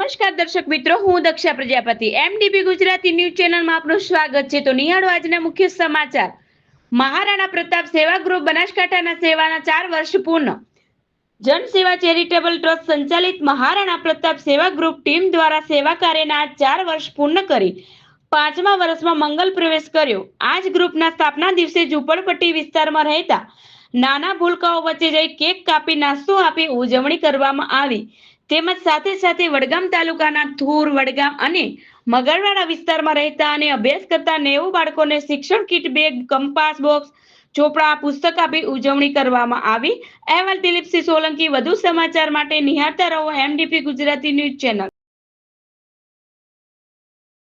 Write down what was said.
નમસ્કાર દર્શક મિત્રો, હું દક્ષા પ્રજાપતિ એમડીબી ગુજરાતી ન્યૂઝ ચેનલમાં આપનું સ્વાગત છે। તો નિહાળો આજના મુખ્ય સમાચાર। મહારાણા પ્રતાપ સેવા ગ્રુપ બનાસકાંઠાના સેવાના 4 વર્ષ પૂર્ણ। જનસેવા ચેરિટેબલ ટ્રસ્ટ સંચાલિત મહારાણા પ્રતાપ સેવા ગ્રુપ ટીમ દ્વારા સેવા કાર્યના 4 વર્ષ પૂર્ણ કરી 5મા વર્ષમાં મંગલ પ્રવેશ કર્યો। આજ ગ્રુપના સ્થાપના દિવસે ઝૂંપડપટ્ટી વિસ્તારમાં રહેતા નાના ભૂલકાઓ વચ્ચે જઈ કેક કાપી નાસ્તો આપી ઉજવણી કરવામાં આવી। તેમજ સાથે સાથે વડગામ તાલુકાના થુર, વડગામ અને મગરવાડા વિસ્તારમાં રહેતા અને અભ્યાસ કરતા 90 બાળકોને શિક્ષણ કીટ, બેગ, કંપાસ બોક્સ, ચોપડા, પુસ્તક આપી ઉજવણી કરવામાં આવી। અહેવાલ દિલીપસિંહ સોલંકી। વધુ સમાચાર માટે નિહાળતા રહો એમડીપી ગુજરાતી ન્યૂઝ ચેનલ।